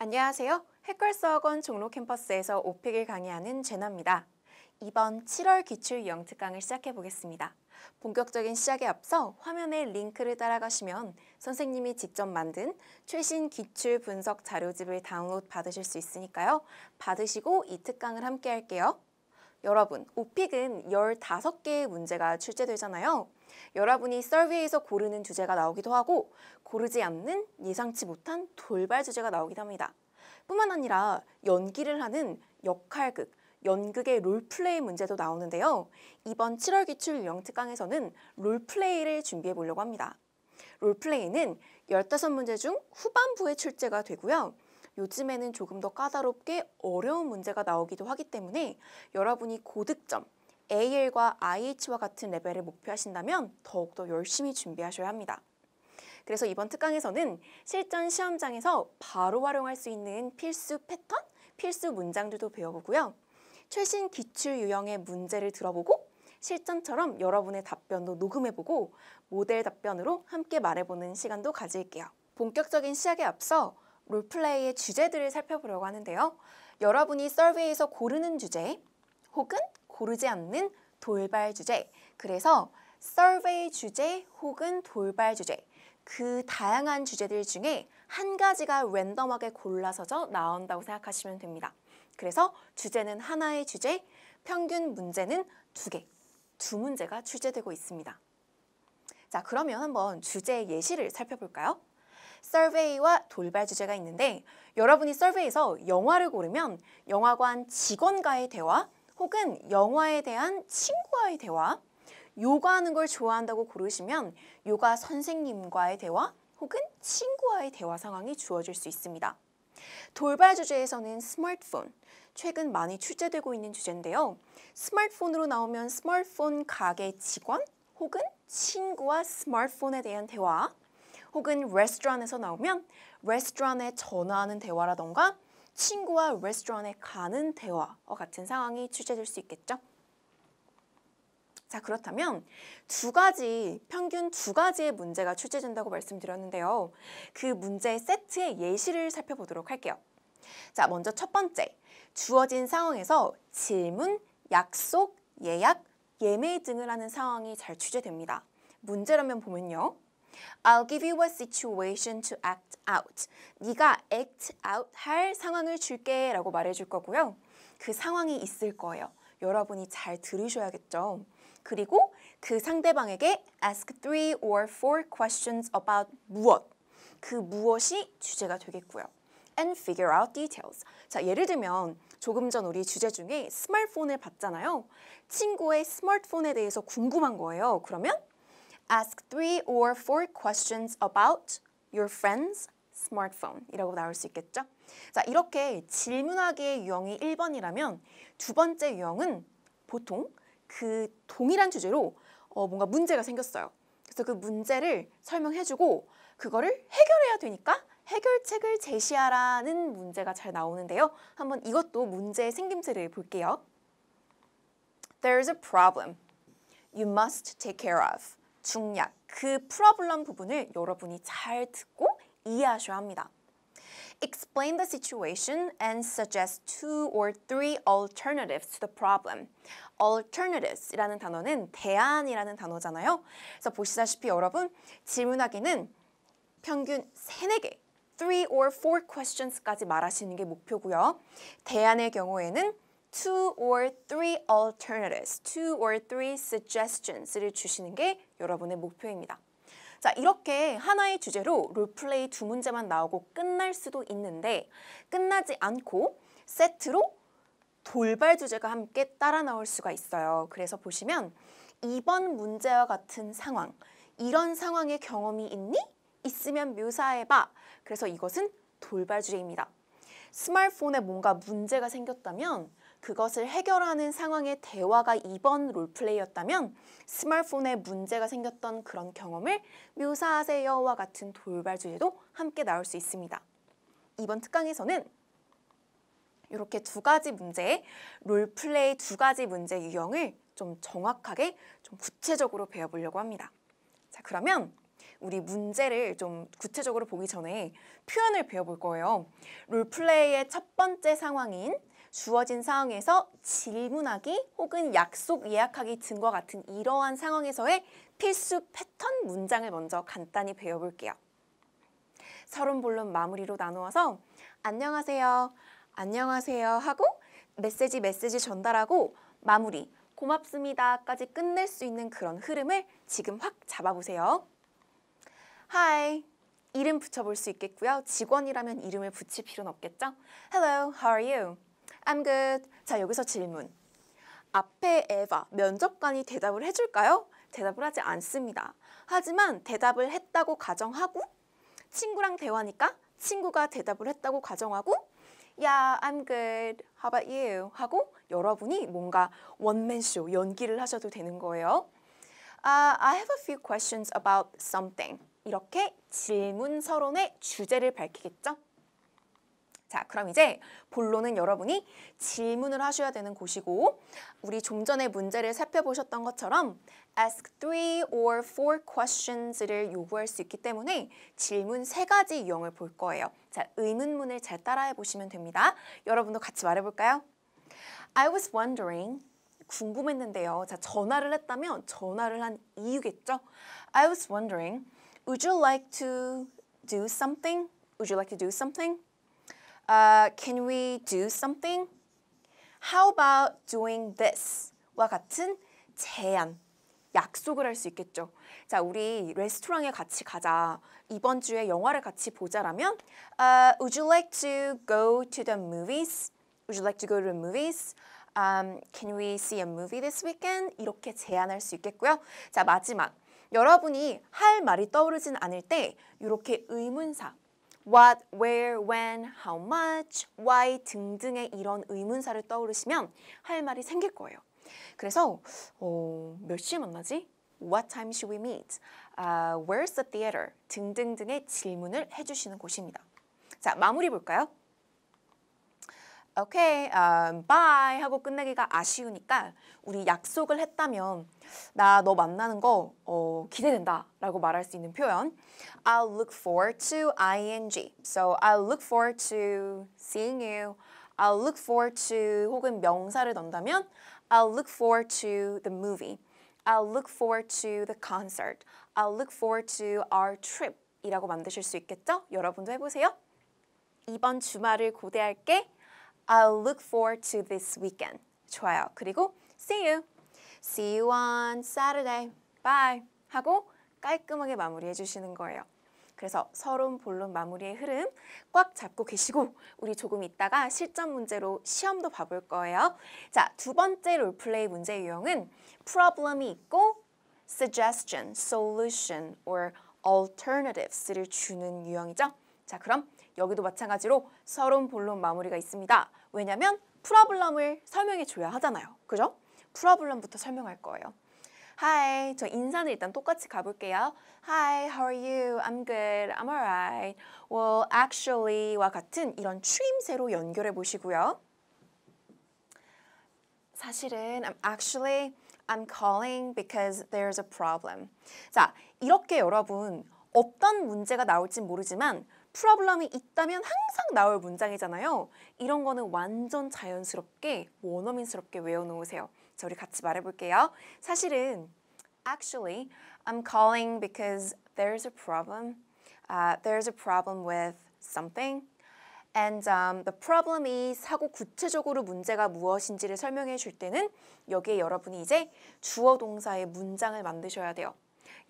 안녕하세요. 해컬스학원 종로 캠퍼스에서 오픽을 강의하는 제나입니다. 이번 7월 기출 유형 특강을 시작해 보겠습니다. 본격적인 시작에 앞서 화면에 링크를 따라가시면 선생님이 직접 만든 최신 기출 분석 자료집을 다운로드 받으실 수 있으니까요. 받으시고 이 특강을 함께 할게요. 여러분, 오픽은 15개의 문제가 출제되잖아요. 여러분이 서베이에서 고르는 주제가 나오기도 하고 고르지 않는 예상치 못한 돌발 주제가 나오기도 합니다. 뿐만 아니라 연기를 하는 역할극, 연극의 롤플레이 문제도 나오는데요. 이번 7월 기출 유형 특강에서는 롤플레이를 준비해 보려고 합니다. 롤플레이는 15문제 중 후반부에 출제가 되고요. 요즘에는 조금 더 까다롭게 어려운 문제가 나오기도 하기 때문에 여러분이 고득점, AL과 IH와 같은 레벨을 목표하신다면 더욱더 열심히 준비하셔야 합니다. 그래서 이번 특강에서는 실전 시험장에서 바로 활용할 수 있는 필수 패턴, 필수 문장들도 배워보고요. 최신 기출 유형의 문제를 들어보고 실전처럼 여러분의 답변도 녹음해보고 모델 답변으로 함께 말해보는 시간도 가질게요. 본격적인 시작에 앞서 롤플레이의 주제들을 살펴보려고 하는데요. 여러분이 서베이에서 고르는 주제 혹은 고르지 않는 돌발 주제, 그래서 서베이 주제 혹은 돌발 주제, 그 다양한 주제들 중에 한 가지가 랜덤하게 골라서져 나온다고 생각하시면 됩니다. 그래서 주제는 하나의 주제, 평균 문제는 2개, 2문제가 출제되고 있습니다. 자, 그러면 한번 주제 예시를 살펴볼까요? 서베이와 돌발 주제가 있는데 여러분이 서베이에서 영화를 고르면 영화관 직원과의 대화 혹은 영화에 대한 친구와의 대화, 요가하는 걸 좋아한다고 고르시면 요가 선생님과의 대화 혹은 친구와의 대화 상황이 주어질 수 있습니다. 돌발 주제에서는 스마트폰, 최근 많이 출제되고 있는 주제인데요. 스마트폰으로 나오면 스마트폰 가게 직원 혹은 친구와 스마트폰에 대한 대화, 혹은 레스토랑에서 나오면 레스토랑에 전화하는 대화라던가 친구와 레스토랑에 가는 대화와 같은 상황이 출제될 수 있겠죠. 자, 그렇다면 평균 2가지의 문제가 출제된다고 말씀드렸는데요. 그 문제 세트의 예시를 살펴보도록 할게요. 자, 먼저 첫 번째, 주어진 상황에서 질문, 약속, 예약, 예매 등을 하는 상황이 잘 출제됩니다. 문제라면 보면요. I'll give you a situation to act out. 네가 act out 할 상황을 줄게 라고 말해줄 거고요. 그 상황이 있을 거예요. 여러분이 잘 들으셔야겠죠. 그리고 그 상대방에게 ask 3 or 4 questions about 무엇. 그 무엇이 주제가 되겠고요. And figure out details. 자, 예를 들면 조금 전 우리 주제 중에 스마트폰을 봤잖아요. 친구의 스마트폰에 대해서 궁금한 거예요. 그러면 Ask 3 or 4 questions about your friend's smartphone 이라고 나올 수 있겠죠? 자, 이렇게 질문하기의 유형이 1번이라면 두 번째 유형은 보통 그 동일한 주제로 뭔가 문제가 생겼어요. 그래서 그 문제를 설명해주고 그거를 해결해야 되니까 해결책을 제시하라는 문제가 잘 나오는데요. 한번 이것도 문제의 생김새를 볼게요. There's a problem you must take care of. 중략, 그 프로블럼 부분을 여러분이 잘 듣고 이해하셔야 합니다. Explain the situation and suggest 2 or 3 alternatives to the problem. Alternatives이라는 단어는 대안이라는 단어잖아요. 그래서 보시다시피 여러분 질문하기는 평균 3, 4개, 3 or 4 questions까지 말하시는 게 목표고요. 대안의 경우에는 2 or 3 alternatives, 2 or 3 suggestions를 주시는 게 여러분의 목표입니다. 자, 이렇게 하나의 주제로 롤플레이 2문제만 나오고 끝날 수도 있는데 끝나지 않고 세트로 돌발 주제가 함께 따라 나올 수가 있어요. 그래서 보시면 2번 문제와 같은 상황, 이런 상황의 경험이 있니? 있으면 묘사해봐. 그래서 이것은 돌발 주제입니다. 스마트폰에 뭔가 문제가 생겼다면 그것을 해결하는 상황의 대화가 2번 롤플레이였다면 스마트폰에 문제가 생겼던 그런 경험을 묘사하세요와 같은 돌발 주제도 함께 나올 수 있습니다. 이번 특강에서는 이렇게 2가지 문제, 롤플레이 2가지 문제 유형을 좀 정확하게, 좀 구체적으로 배워보려고 합니다. 자, 그러면 우리 문제를 좀 구체적으로 보기 전에 표현을 배워볼 거예요. 롤플레이의 첫 번째 상황인 주어진 상황에서 질문하기 혹은 약속 예약하기 등과 같은 이러한 상황에서의 필수 패턴 문장을 먼저 간단히 배워볼게요. 서론 본론 마무리로 나누어서 안녕하세요, 안녕하세요 하고 메시지 전달하고 마무리, 고맙습니다까지 끝낼 수 있는 그런 흐름을 지금 확 잡아보세요. Hi, 이름 붙여볼 수 있겠고요. 직원이라면 이름을 붙일 필요는 없겠죠? Hello, how are you? I'm good. 자, 여기서 질문. 앞에 에바, 면접관이 대답을 해줄까요? 대답을 하지 않습니다. 하지만 대답을 했다고 가정하고 친구랑 대화니까 친구가 대답을 했다고 가정하고 Yeah, I'm good. How about you? 하고 여러분이 뭔가 원맨쇼 연기를 하셔도 되는 거예요. I have a few questions about something. 이렇게 질문 서론의 주제를 밝히겠죠? 자, 그럼 이제 본론은 여러분이 질문을 하셔야 되는 곳이고 우리 좀 전에 문제를 살펴보셨던 것처럼 ask 3 or 4 questions를 요구할 수 있기 때문에 질문 3가지 유형을 볼 거예요. 자, 의문문을 잘 따라해 보시면 됩니다. 여러분도 같이 말해볼까요? I was wondering, 궁금했는데요. 자, 전화를 했다면 전화를 한 이유겠죠? I was wondering, would you like to do something? Would you like to do something? Can we do something? How about doing this? 와 같은 제안, 약속을 할 수 있겠죠. 자, 우리 레스토랑에 같이 가자. 이번 주에 영화를 같이 보자라면 Would you like to go to the movies? Would you like to go to the movies? Can we see a movie this weekend? 이렇게 제안할 수 있겠고요. 자, 마지막. 여러분이 할 말이 떠오르진 않을 때 이렇게 의문사 what, where, when, how much, why 등등의 이런 의문사를 떠오르시면 할 말이 생길 거예요. 그래서 몇 시에 만나지? What time should we meet? Where's the theater? 등등등의 질문을 해주시는 곳입니다. 자, 마무리 볼까요? 오케이, bye 하고 끝내기가 아쉬우니까 우리 약속을 했다면 나 너 만나는 거 기대된다 라고 말할 수 있는 표현 I'll look forward to ing. So I'll look forward to seeing you. I'll look forward to 혹은 명사를 넣는다면 I'll look forward to the movie. I'll look forward to the concert. I'll look forward to our trip 이라고 만드실 수 있겠죠? 여러분도 해보세요. 이번 주말을 고대할게. I'll look forward to this weekend. 좋아요. 그리고 see you. See you on Saturday. Bye. 하고 깔끔하게 마무리해 주시는 거예요. 그래서 서론, 본론 마무리의 흐름 꽉 잡고 계시고 우리 조금 있다가 실전 문제로 시험도 봐볼 거예요. 자, 두 번째 롤플레이 문제 유형은 problem이 있고 suggestion, solution, or alternatives를 주는 유형이죠. 자, 그럼 여기도 마찬가지로 서론, 본론 마무리가 있습니다. 왜냐면 프로블럼을 설명해 줘야 하잖아요. 그죠? 프로블럼부터 설명할 거예요. Hi, 저 인사는 일단 똑같이 가볼게요. Hi, how are you? I'm good. I'm alright. Well, actually와 같은 이런 추임새로 연결해 보시고요. 사실은 I'm calling because there's a problem. 자, 이렇게 여러분 어떤 문제가 나올진 모르지만 프로블럼이 있다면 항상 나올 문장이잖아요. 이런 거는 완전 자연스럽게 원어민스럽게 외워놓으세요. 자, 우리 같이 말해볼게요. 사실은 Actually, I'm calling because there's a problem. There's a problem with something. And the problem is 하고 구체적으로 문제가 무엇인지를 설명해 줄 때는 여기에 여러분이 이제 주어 동사의 문장을 만드셔야 돼요.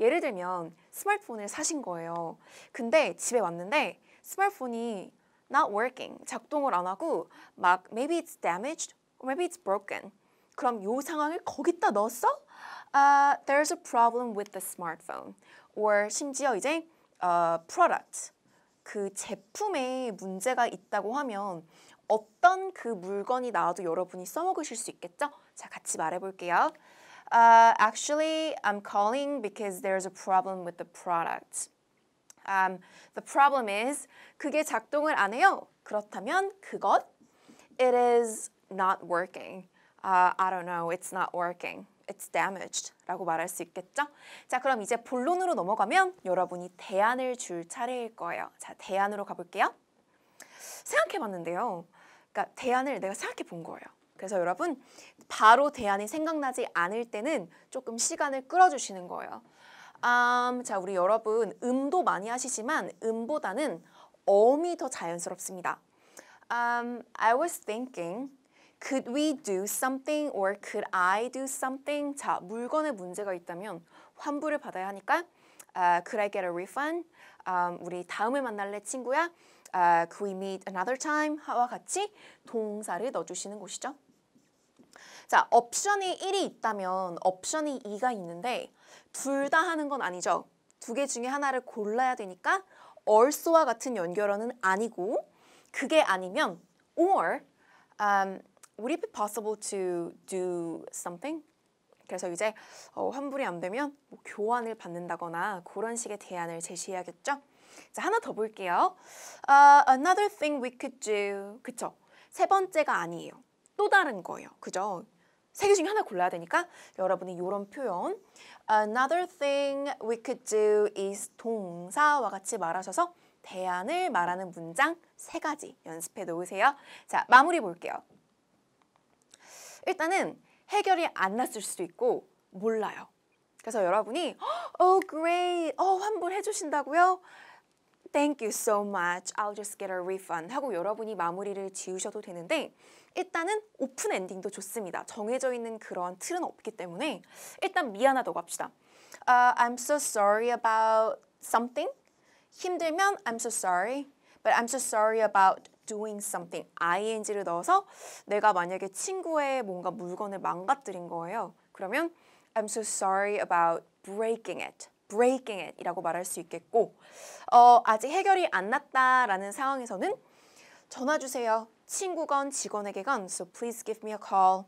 예를 들면 스마트폰을 사신 거예요. 근데 집에 왔는데 스마트폰이 not working, 작동을 안 하고 막 maybe it's damaged or maybe it's broken. 그럼 이 상황을 거기다 넣었어? There's a problem with the smartphone. or 심지어 이제 product, 그 제품에 문제가 있다고 하면 어떤 그 물건이 나와도 여러분이 써먹으실 수 있겠죠? 자, 같이 말해볼게요. Actually, I'm calling because there's a problem with the product. The problem is 그게 작동을 안 해요. 그렇다면 그것 it is not working. I don't know, it's not working. it's damaged 라고 말할 수 있겠죠? 자, 그럼 이제 본론으로 넘어가면 여러분이 대안을 줄 차례일 거예요. 자, 대안으로 가볼게요. 생각해봤는데요. 그러니까 대안을 내가 생각해본 거예요. 그래서 여러분 바로 대안이 생각나지 않을 때는 조금 시간을 끌어주시는 거예요. 자, 우리 여러분 음도 많이 하시지만 음보다는 어음이 더 자연스럽습니다. I was thinking, could we do something or could I do something? 자, 물건에 문제가 있다면 환불을 받아야 하니까 could I get a refund? 우리 다음에 만날래 친구야? Could we meet another time? 와 같이 동사를 넣어주시는 것이죠. 자, 옵션이 1이 있다면 옵션이 2가 있는데 둘 다 하는 건 아니죠. 두 개 중에 하나를 골라야 되니까 also와 같은 연결어는 아니고 그게 아니면 or would it be possible to do something? 그래서 이제 환불이 안 되면 뭐 교환을 받는다거나 그런 식의 대안을 제시해야겠죠. 자, 하나 더 볼게요. Another thing we could do. 그쵸? 세 번째가 아니에요. 또 다른 거예요. 그죠? 세 개 중에 하나 골라야 되니까 여러분이 이런 표현 Another thing we could do is 동사와 같이 말하셔서 대안을 말하는 문장 3가지 연습해 놓으세요. 자, 마무리 볼게요. 일단은 해결이 안 났을 수도 있고 몰라요. 그래서 여러분이 Oh great, 환불해 주신다고요? Thank you so much, I'll just get a refund 하고 여러분이 마무리를 지으셔도 되는데 일단은 오픈 엔딩도 좋습니다. 정해져 있는 그런 틀은 없기 때문에 일단 미안하다고 합시다. I'm so sorry about something. 힘들면 I'm so sorry, but I'm so sorry about doing something. ing를 넣어서 내가 만약에 친구의 뭔가 물건을 망가뜨린 거예요. 그러면 I'm so sorry about breaking it. breaking it 이라고 말할 수 있겠고 아직 해결이 안 났다라는 상황에서는 전화 주세요. 친구건 직원에게건 So please give me a call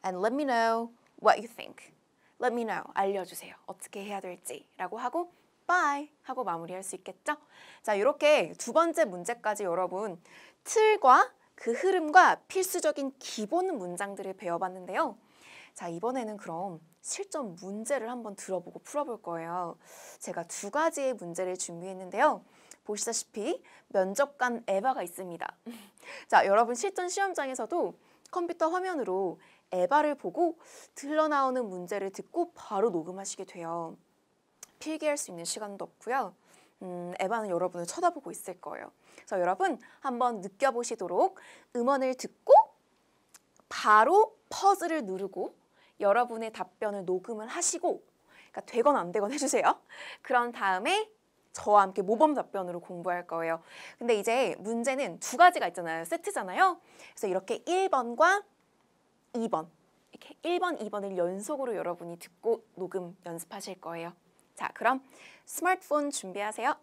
and let me know what you think. Let me know. 알려주세요. 어떻게 해야 될지 라고 하고 bye 하고 마무리할 수 있겠죠? 자, 이렇게 두 번째 문제까지 여러분 틀과 그 흐름과 필수적인 기본 문장들을 배워봤는데요. 자, 이번에는 그럼 실전 문제를 한번 들어보고 풀어볼 거예요. 제가 2가지의 문제를 준비했는데요. 보시다시피 면접관 에바가 있습니다. 자, 여러분 실전 시험장에서도 컴퓨터 화면으로 에바를 보고 흘러나오는 문제를 듣고 바로 녹음하시게 돼요. 필기할 수 있는 시간도 없고요. 에바는 여러분을 쳐다보고 있을 거예요. 그래서 여러분 한번 느껴보시도록 음원을 듣고 바로 퍼즐을 누르고 여러분의 답변을 녹음을 하시고 그러니까 되건 안 되건 해주세요. 그런 다음에 저와 함께 모범 답변으로 공부할 거예요. 근데 이제 문제는 2가지가 있잖아요. 세트잖아요. 그래서 이렇게 1번과 2번 이렇게 1번, 2번을 연속으로 여러분이 듣고 녹음 연습하실 거예요. 자, 그럼 스마트폰 준비하세요.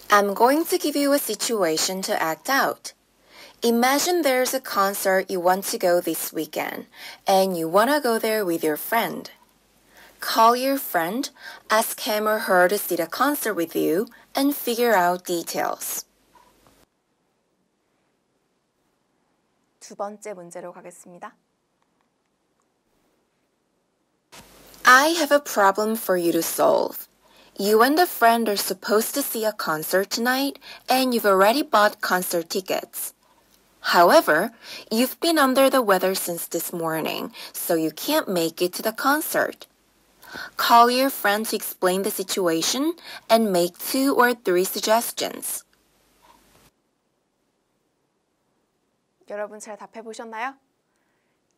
I'm going to give you a situation to act out. Imagine there's a concert you want to go this weekend, and you want to go there with your friend. Call your friend, ask him or her to see the concert with you, and figure out details. 두 번째 문제로 가겠습니다. I have a problem for you to solve. You and a friend are supposed to see a concert tonight, and you've already bought concert tickets. However, you've been under the weather since this morning, so you can't make it to the concert. Call your friend to explain the situation and make 2 or 3 suggestions. 여러분 잘 답해 보셨나요?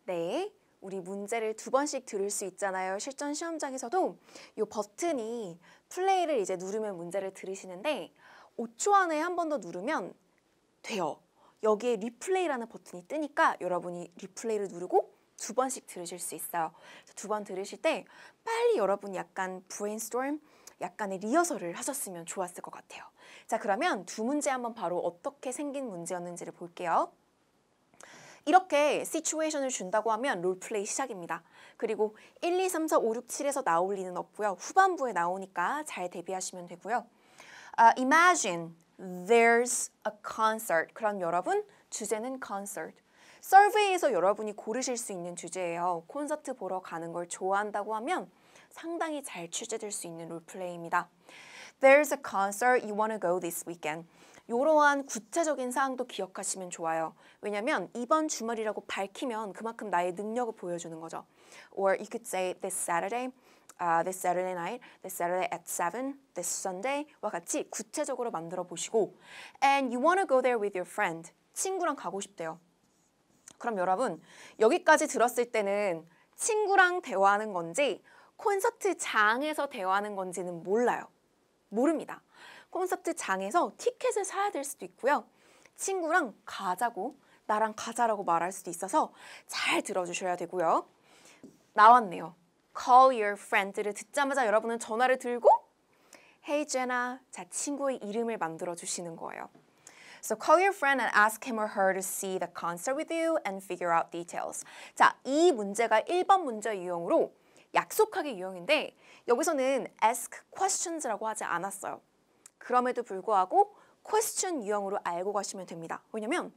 네, 우리 문제를 2번씩 들을 수 있잖아요. 실전 시험장에서도 이 버튼이 플레이를 이제 누르면 문제를 들으시는데 5초 안에 한 번 더 누르면 돼요. 여기에 리플레이라는 버튼이 뜨니까 여러분이 리플레이를 누르고 2번씩 들으실 수 있어요. 2번 들으실 때 빨리 여러분이 약간 브레인스토임, 약간의 리허설을 하셨으면 좋았을 것 같아요. 자, 그러면 2문제 한번 바로 어떻게 생긴 문제였는지를 볼게요. 이렇게 시츄에이션을 준다고 하면 롤플레이 시작입니다. 그리고 1, 2, 3, 4, 5, 6, 7에서 나올 리는 없고요. 후반부에 나오니까 잘 대비하시면 되고요. Imagine, There's a concert. 그럼 여러분, 주제는 concert. 서베이에서 여러분이 고르실 수 있는 주제예요. 콘서트 보러 가는 걸 좋아한다고 하면 상당히 잘 취재될 수 있는 롤플레이입니다. There's a concert you want to go this weekend. 이러한 구체적인 사항도 기억하시면 좋아요. 왜냐면 이번 주말이라고 밝히면 그만큼 나의 능력을 보여주는 거죠. Or you could say this Saturday, this Saturday night, this Saturday at 7, this Sunday와 같이 구체적으로 만들어 보시고 And you want to go there with your friend. 친구랑 가고 싶대요. 그럼 여러분 여기까지 들었을 때는 친구랑 대화하는 건지 콘서트장에서 대화하는 건지는 몰라요. 모릅니다. 콘서트장에서 티켓을 사야 될 수도 있고요. 친구랑 가자고 나랑 가자라고 말할 수도 있어서 잘 들어주셔야 되고요. 나왔네요. Call your friend를 듣자마자 여러분은 전화를 들고 Hey Jenna, 자 친구의 이름을 만들어 주시는 거예요. So call your friend and ask him or her to see the concert with you and figure out details. 자, 이 문제가 1번 문제 유형으로 약속하기 유형인데 여기서는 ask questions라고 하지 않았어요. 그럼에도 불구하고 question 유형으로 알고 가시면 됩니다. 왜냐면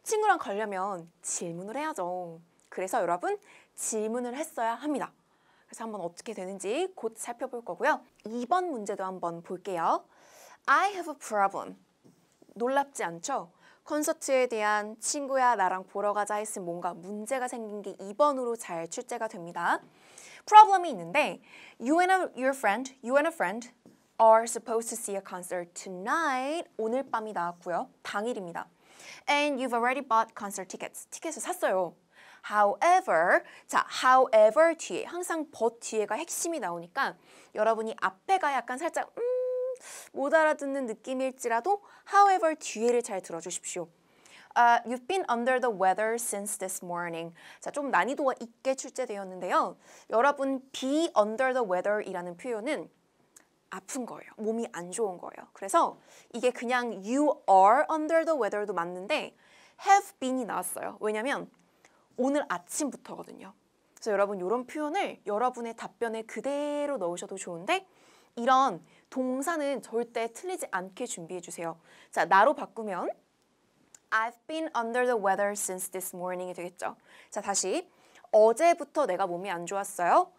친구랑 가려면 질문을 해야죠. 그래서 여러분 질문을 했어야 합니다. 그래서 한번 어떻게 되는지 곧 살펴볼 거고요. 2번 문제도 한번 볼게요. I have a problem. 놀랍지 않죠? 콘서트에 대한 친구야 나랑 보러 가자 했으면 뭔가 문제가 생긴 게 2번으로 잘 출제가 됩니다. problem이 있는데 you and a friend are supposed to see a concert tonight. 오늘 밤이 나왔고요. 당일입니다. And you've already bought concert tickets. 티켓을 샀어요. However, 자, however 뒤에 항상 but 뒤에가 핵심이 나오니까 여러분이 앞에가 약간 살짝 못 알아듣는 느낌일지라도 however 뒤에를 잘 들어주십시오. You've been under the weather since this morning. 자, 좀 난이도가 있게 출제되었는데요. 여러분 be under the weather 이라는 표현은 아픈 거예요. 몸이 안 좋은 거예요. 그래서 이게 그냥 you are under the weather도 맞는데 have been이 나왔어요. 왜냐면 오늘 아침부터거든요. 그래서 여러분 이런 표현을 여러분의 답변에 그대로 넣으셔도 좋은데 이런 동사는 절대 틀리지 않게 준비해 주세요. 자, 나로 바꾸면 I've been under the weather since this morning이 되겠죠. 자, 다시 어제부터 내가 몸이 안 좋았어요.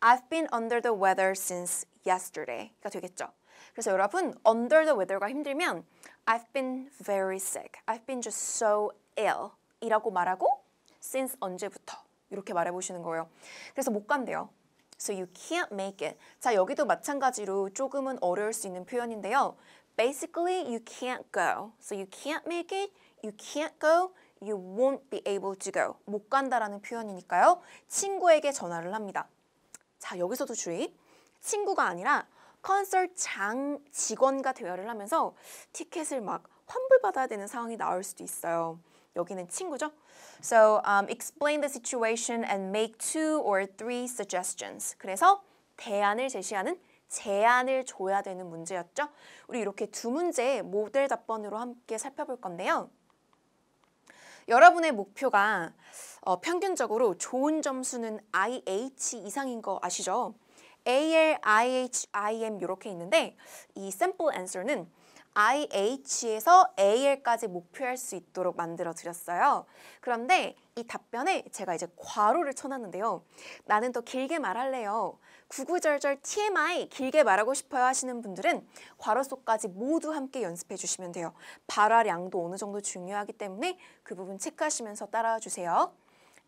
I've been under the weather since yesterday가 되겠죠. 그래서 여러분 under the weather가 힘들면 I've been very sick. I've been just so ill 이라고 말하고 since 언제부터 이렇게 말해보시는 거예요. 그래서 못 간대요. So you can't make it. 자, 여기도 마찬가지로 조금은 어려울 수 있는 표현인데요. Basically, you can't go. So you can't make it, you can't go, you won't be able to go. 못 간다라는 표현이니까요. 친구에게 전화를 합니다. 자, 여기서도 주의. 친구가 아니라 콘서트장 직원과 대화를 하면서 티켓을 막 환불받아야 되는 상황이 나올 수도 있어요. 여기는 친구죠. So explain the situation and make 2 or 3 suggestions. 그래서 대안을 제시하는 제안을 줘야 되는 문제였죠. 우리 이렇게 두 문제 모델 답변으로 함께 살펴볼 건데요. 여러분의 목표가 평균적으로 좋은 점수는 IH 이상인 거 아시죠? AL, IH, IM 이렇게 있는데 이 샘플 앤서는 IH에서 AL까지 목표할 수 있도록 만들어 드렸어요. 그런데 이 답변에 제가 이제 괄호를 쳐놨는데요. 나는 더 길게 말할래요. 구구절절 TMI 길게 말하고 싶어요 하시는 분들은 괄호 속까지 모두 함께 연습해 주시면 돼요. 발화량도 어느 정도 중요하기 때문에 그 부분 체크하시면서 따라와 주세요.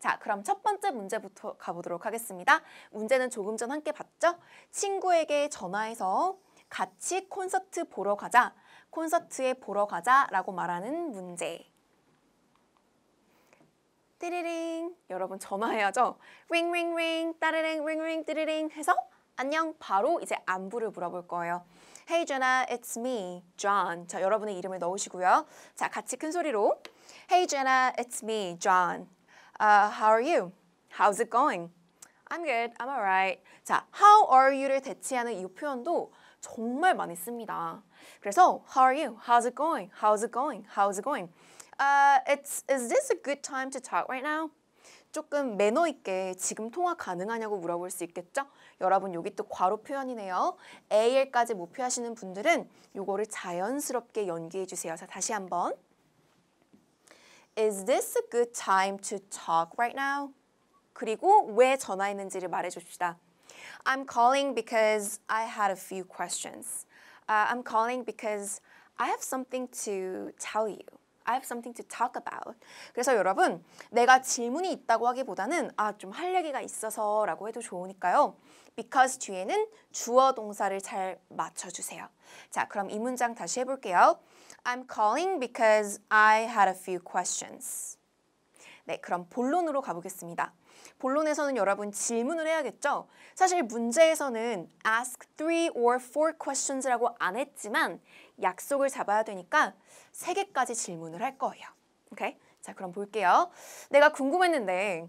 자, 그럼 첫 번째 문제부터 가보도록 하겠습니다. 문제는 조금 전 함께 봤죠? 친구에게 전화해서 같이 콘서트 보러 가자. 콘서트에 보러 가자 라고 말하는 문제. 띠리링. 여러분 전화해야죠. 링링링 따르릉 링링 띠리링 해서 안녕 바로 이제 안부를 물어볼 거예요. Hey Jenna, it's me, John. 자, 여러분의 이름을 넣으시고요. 자, 같이 큰 소리로 Hey Jenna, it's me, John. How are you? How's it going? I'm good, I'm alright. 자, how are you를 대체하는 이 표현도 정말 많이 씁니다. 그래서 How are you? How's it going? How's it going? How's it going? Is this a good time to talk right now? 조금 매너 있게 지금 통화 가능하냐고 물어볼 수 있겠죠? 여러분 여기 또 괄호 표현이네요. AL까지 목표하시는 분들은 요거를 자연스럽게 연기해 주세요. 자, 다시 한번. Is this a good time to talk right now? 그리고 왜 전화했는지를 말해줍시다. I'm calling because I had a few questions. I'm calling because I have something to tell you. I have something to talk about. 그래서 여러분, 내가 질문이 있다고 하기보다는 좀 할 얘기가 있어서 라고 해도 좋으니까요. because 뒤에는 주어 동사를 잘 맞춰주세요. 자, 그럼 이 문장 다시 해볼게요. I'm calling because I had a few questions. 네, 그럼 본론으로 가보겠습니다. 본론에서는 여러분 질문을 해야겠죠? 사실 문제에서는 ask 3 or 4 questions라고 안 했지만 약속을 잡아야 되니까 3개까지 질문을 할 거예요. 오케이? 자, 그럼 볼게요. 내가 궁금했는데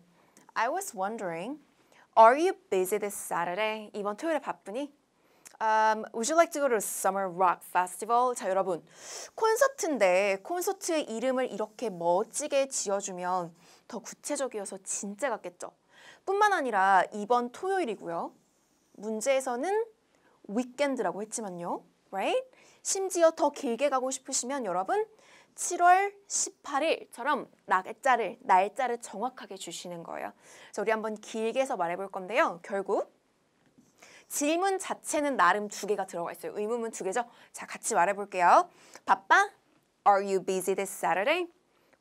I was wondering, are you busy this Saturday? 이번 토요일에 바쁘니? Would you like to go to a summer rock festival? 자, 여러분, 콘서트인데 콘서트의 이름을 이렇게 멋지게 지어주면 더 구체적이어서 진짜 같겠죠? 뿐만 아니라 이번 토요일이고요. 문제에서는 위켄드라고 했지만요. Right? 심지어 더 길게 가고 싶으시면 여러분 7월 18일처럼 날짜를 정확하게 주시는 거예요. 그래서 우리 한번 길게 해서 말해볼 건데요. 결국 질문 자체는 나름 2개가 들어가 있어요. 의문문 2개죠? 자, 같이 말해볼게요. 바빠? Are you busy this Saturday?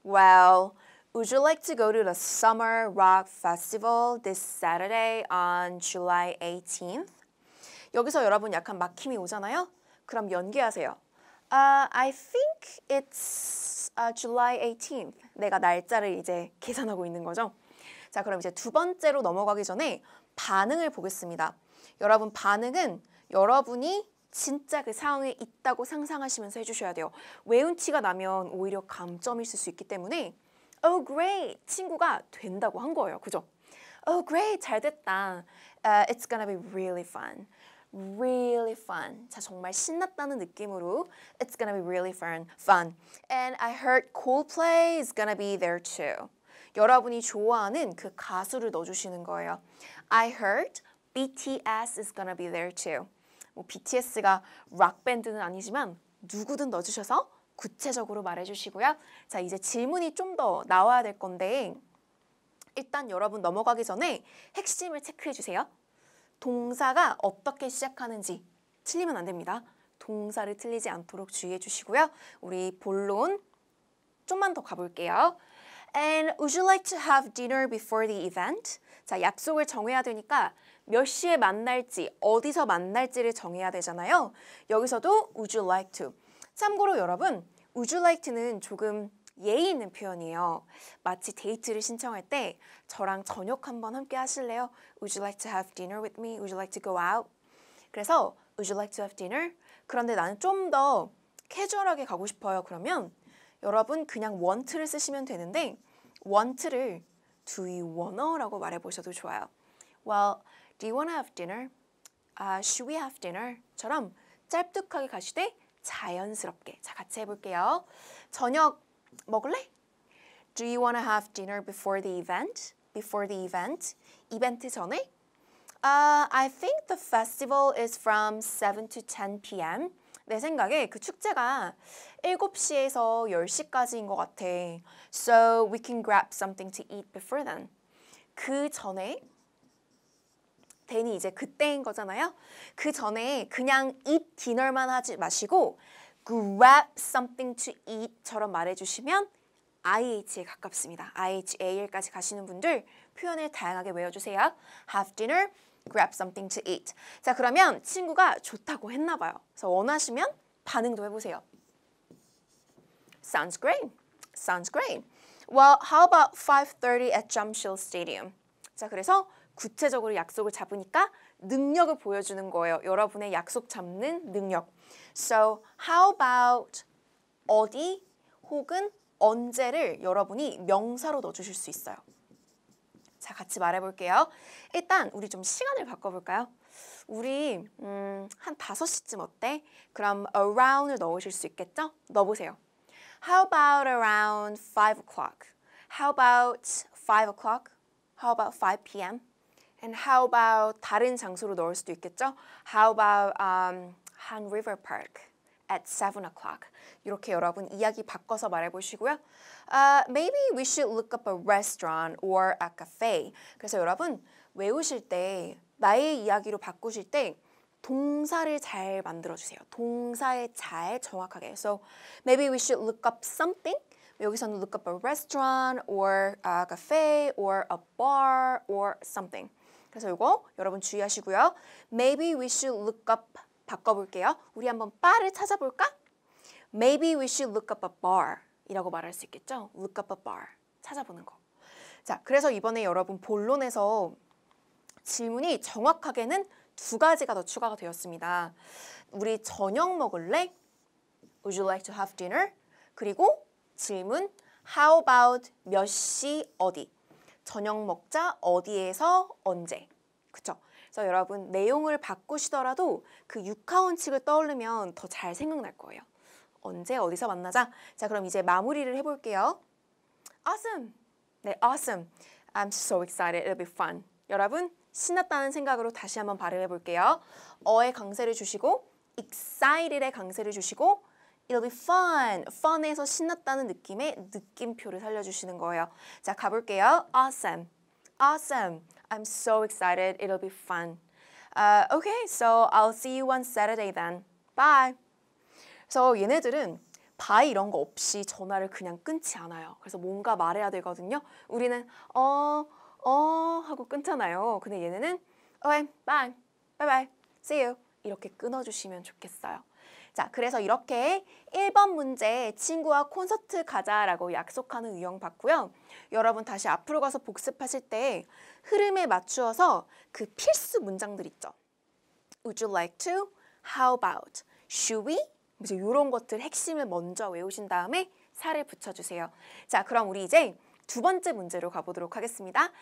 Well, would you like to go to the Summer Rock Festival this Saturday on July 18th? 여기서 여러분 약간 막힘이 오잖아요? 그럼 연기하세요. I think it's July 18th. 내가 날짜를 이제 계산하고 있는 거죠. 자, 그럼 이제 2번째로 넘어가기 전에 반응을 보겠습니다. 여러분 반응은 여러분이 진짜 그 상황에 있다고 상상하시면서 해주셔야 돼요. 외운 티가 나면 오히려 감점이 있을 수 있기 때문에 Oh great! 친구가 된다고 한 거예요. 그죠? Oh great! 잘 됐다. It's gonna be really fun. Really fun. 자, 정말 신났다는 느낌으로 It's gonna be really fun. And I heard Coldplay is gonna be there too. 여러분이 좋아하는 그 가수를 넣어주시는 거예요. I heard BTS is gonna be there too. 뭐 BTS가 락 밴드는 아니지만 누구든 넣어주셔서 구체적으로 말해주시고요. 자, 이제 질문이 좀 더 나와야 될 건데 일단 여러분 넘어가기 전에 핵심을 체크해 주세요. 동사가 어떻게 시작하는지 틀리면 안 됩니다. 동사를 틀리지 않도록 주의해 주시고요. 우리 본론 좀만 더 가볼게요. And would you like to have dinner before the event? 자, 약속을 정해야 되니까 몇 시에 만날지, 어디서 만날지를 정해야 되잖아요. 여기서도 would you like to. 참고로 여러분, would you like to는 조금 예의 있는 표현이에요. 마치 데이트를 신청할 때 저랑 저녁 한번 함께 하실래요? Would you like to have dinner with me? Would you like to go out? 그래서 Would you like to have dinner? 그런데 나는 좀 더 캐주얼하게 가고 싶어요. 그러면 여러분 그냥 want를 쓰시면 되는데 want를 do you wanna? 라고 말해보셔도 좋아요. Well, do you wanna have dinner? Should we have dinner? 처럼 짤뚝하게 가시되 자연스럽게. 자, 같이 해볼게요. 저녁 먹을래? Do you wanna have dinner before the event? Before the event? 이벤트 전에? I think the festival is from 7 to 10 p.m. 내 생각에 그 축제가 7시에서 10시까지인 것 같아. So we can grab something to eat before then. 그 전에 then이 이제 그때인 거잖아요. 그 전에 그냥 eat dinner만 하지 마시고 grab something to eat처럼 말해주시면 IH에 가깝습니다. IHAL까지 가시는 분들 표현을 다양하게 외워주세요. Have dinner, grab something to eat. 자, 그러면 친구가 좋다고 했나 봐요. 그래서 원하시면 반응도 해보세요. Sounds great. Sounds great. Well, how about 5:30 at Jamshil Stadium? 자, 그래서 구체적으로 약속을 잡으니까 능력을 보여주는 거예요. 여러분의 약속 잡는 능력. So, how about 어디 혹은 언제를 여러분이 명사로 넣어주실 수 있어요. 자, 같이 말해볼게요. 일단 우리 좀 시간을 바꿔볼까요? 우리 한 5시쯤 어때? 그럼 around을 넣으실 수 있겠죠? 넣어보세요. How about around 5 o'clock? How about 5 o'clock? How about 5 p.m.? And how about 다른 장소로 넣을 수도 있겠죠? How about Han River Park at 7 o'clock? 이렇게 여러분 이야기 바꿔서 말해보시고요. Maybe we should look up a restaurant or a cafe. 그래서 여러분 외우실 때 나의 이야기로 바꾸실 때 동사를 잘 만들어주세요. 동사에 잘 정확하게. So maybe we should look up something. 여기서는 look up a restaurant or a cafe or a bar or something. 그래서 이거 여러분 주의하시고요. Maybe we should look up 바꿔볼게요. 우리 한번 바를 찾아볼까? Maybe we should look up a bar 이라고 말할 수 있겠죠? Look up a bar 찾아보는 거. 자, 그래서 이번에 여러분 본론에서 질문이 정확하게는 두 가지가 더 추가가 되었습니다. 우리 저녁 먹을래? Would you like to have dinner? 그리고 질문 How about 몇 시 어디? 저녁 먹자 어디에서 언제? 그쵸? 그래서 여러분 내용을 바꾸시더라도 그 육하원칙을 떠올리면 더 잘 생각날 거예요. 언제 어디서 만나자? 자, 그럼 이제 마무리를 해볼게요. Awesome! 네, awesome. I'm so excited. It'll be fun. 여러분 신났다는 생각으로 다시 한번 발음해 볼게요. 어의 강세를 주시고 excited의 강세를 주시고 It'll be fun. fun에서 신났다는 느낌의 느낌표를 살려주시는 거예요. 자, 가볼게요. Awesome. Awesome. I'm so excited. It'll be fun. Okay, so I'll see you on Saturday then. Bye. 그래서 얘네들은 bye 이런 거 없이 전화를 그냥 끊지 않아요. 그래서 뭔가 말해야 되거든요. 우리는 하고 끊잖아요. 근데 얘네는 okay, bye, bye bye, see you 이렇게 끊어주시면 좋겠어요. 자, 그래서 이렇게 1번 문제 친구와 콘서트 가자라고 약속하는 유형 봤고요. 여러분 다시 앞으로 가서 복습하실 때 흐름에 맞추어서 그 필수 문장들 있죠. Would you like to? How about? Should we? 이런 것들 핵심을 먼저 외우신 다음에 살을 붙여주세요. 자, 그럼 우리 이제 두 번째 문제로 가보도록 하겠습니다.